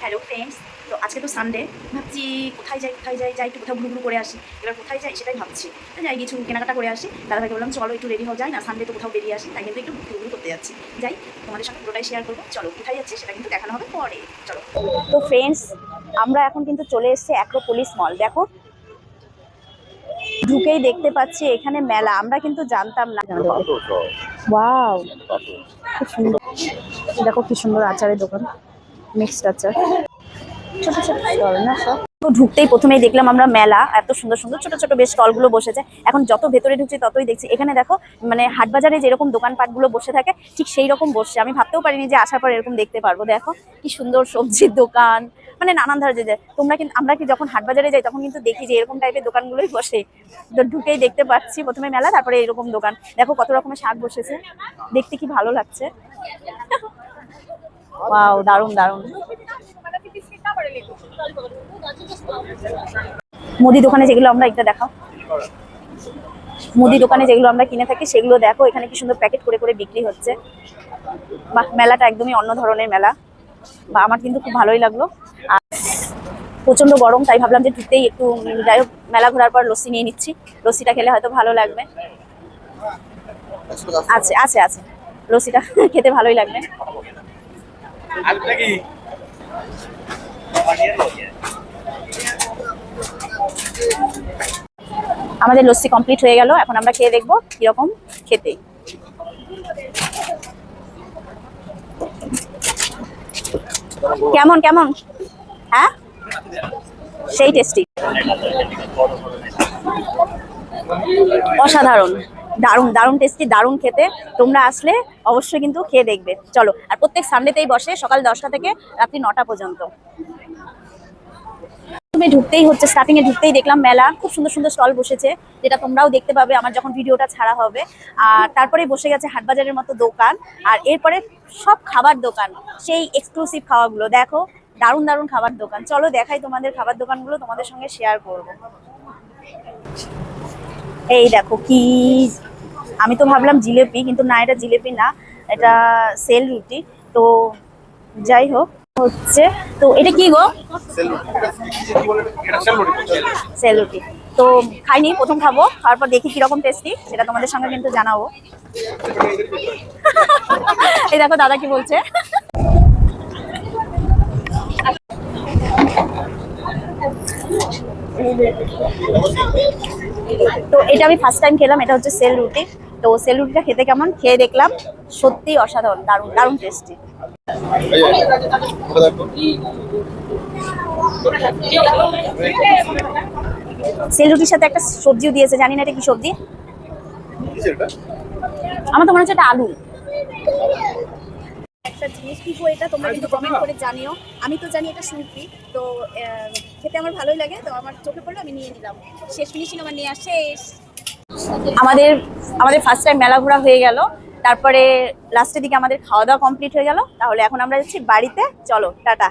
Hello friends, তো আজকে তো সানডে। ভাবছি কোথায় যাই যাই একটু কোথাও ঘুরু করে আসি। এবার কোথায় যাই সেটাই ভাবছি। যাই কিছু কেনাকাটা করে আসি। দাদাভাইকে বললাম চলো একটু রেডি হও, যাই না সানডে তো কোথাও বেরিয়ে আসি, তাই কিন্তু একটু ঘুরু করতে যাচ্ছি। যাই তোমাদের সঙ্গে পুরোটাই শেয়ার করবো। চলো কোথায় যাচ্ছি সেটা কিন্তু দেখানো হবে পরে। চলো। তো ফ্রেন্ডস, আমরা এখন কিন্তু চলে এসেছি অ্যাক্রোপলিস মল। দেখো, ঢুকেই দেখতে পাচ্ছি এখানে মেলা। আমরা কিন্তু জানতাম না। ওয়াও, খুব সুন্দর। দেখো কি সুন্দর আচারের দোকান, মিক্সড আচার, ছোট ছোট স্টল না সব। তো ঢুকতেই প্রথমেই দেখলাম আমরা মেলা। এত সুন্দর সুন্দর ছোট ছোট বেশ স্টলগুলো বসেছে। এখন যত ভেতরে ঢুকছি ততই দেখছি এখানে দেখো, মানে হাটবাজারে যেরকম দোকানপাটগুলো বসে থাকে ঠিক সেই রকম বসছে। আমি ভাবতেও পারিনি যে আসার পর এরকম দেখতে পারবো। দেখো কি সুন্দর সবজির দোকান, মানে নানান ধরনের। যে তোমরা কিন্তু, আমরা কি যখন হাটবাজারে যাই তখন কিন্তু দেখি যে এরকম টাইপের দোকানগুলোই বসে। তো ঢুকেই দেখতে পাচ্ছি প্রথমে মেলা, তারপরে এরকম দোকান। দেখো কত রকমের শাক বসেছে, দেখতে কি ভালো লাগছে। ওয়াও, দারুণ দারুণ। মুদি দোকানে যেগুলো আমরা, এটা দেখাও, মুদি দোকানে যেগুলো আমরা কিনে থাকি সেগুলো দেখো এখানে কি সুন্দর প্যাকেট করে করে বিক্রি হচ্ছে। বাহ, মেলাটা একদমই অন্য ধরনের মেলা। বা আমার কিন্তু খুব ভালোই লাগলো। আর প্রচন্ড গরম, তাই ভাবলাম যে ঢুকতেই একটু যাই হোক মেলা ঘোরার পর লস্যি নিয়ে নিচ্ছি। লস্যিটা খেলে হয়তো ভালো লাগবে। আছে আছে আছে, লস্যিটা খেতে ভালোই লাগবে। আমাদের লস্যি কমপ্লিট হয়ে গেল। এখন আমরা খেয়ে দেখবো কিরকম খেতে। কেমন কেমন? হ্যাঁ, সেই টেস্টি, অসাধারণ, দারুণ দারুণ টেস্টি, দারুণ খেতে। তোমরা আসলে অবশ্যই কিন্তু খেয়ে দেখবে। চলো। আর প্রত্যেক সানডেতেই বসে সকাল 10টা থেকে রাত্রি 9টা পর্যন্ত। তুমি ঢুকতেই হচ্ছে, স্টার্টিং এ ঢুকতেই দেখলাম মেলা। খুব সুন্দর সুন্দর স্টল বসেছে, যেটা তোমরাও দেখতে পাবে আমার যখন ভিডিওটা ছাড়া হবে। আর তারপরে বসে গেছে হাটবাজারের মতো দোকান। আর এরপরে সব খাবার দোকান, সেই এক্সক্লুসিভ খাওয়াগুলো দেখো, দারুণ দারুণ খাবার দোকান। চলো দেখাই তোমাদের খাবার দোকানগুলো, তোমাদের সঙ্গে শেয়ার করব। এই দেখো কি, আমি তো ভাবলাম জিলেপি, কিন্তু না, এটা জিলেপি না, এটা সেল রুটি। তো যাই হোক হচ্ছে, তো এটা কি গো? সেল রুটি। তো খাইনি, প্রথম খাবো, খাওয়ার পর দেখি কিরকম টেস্টি সেটা তোমাদের সঙ্গে কিন্তু জানাবো। এই দেখো দাদা কি বলছে। তো এটা আমি ফার্স্ট টাইম খেলাম, এটা হচ্ছে সেল রুটি। তো সেল রুটিটা খেতে কেমন খেয়ে দেখলাম, সত্যি অসাধারণ, দারুণ দারুণ টেস্টি। সেল রুটির সাথে একটা সবজিও দিয়েছে, জানি না এটা কি সবজি। আমার তো মনে হচ্ছে এটা আলু। একটা জিনিস কি গো এটা, তোমরা কিন্তু কমেন্ট করে জানিও। আমি তো জানি এটা শুনছি, তো খেতে আমার ভালোই লাগে, তো আমার চোখে পড়লো আমি নিয়ে নিলাম। শেষ ফিনিশিং আমার নেওয়া শেষ। আমাদের আমাদের ফার্স্ট টাইম মেলা ঘোরা হয়ে গেল, তারপরে লাস্টের দিকে আমাদের খাওয়া দাওয়া কমপ্লিট হয়ে গেল। তাহলে এখন আমরা যাচ্ছি বাড়িতে। চলো টাটা।